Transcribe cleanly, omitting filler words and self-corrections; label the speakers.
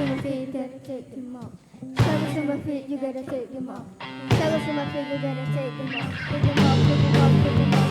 Speaker 1: on my feet, you gotta take them off. Shackles on my feet, you gotta take them off. Shackles on my feet, you gotta take them off. Take them off, take them off, take them off.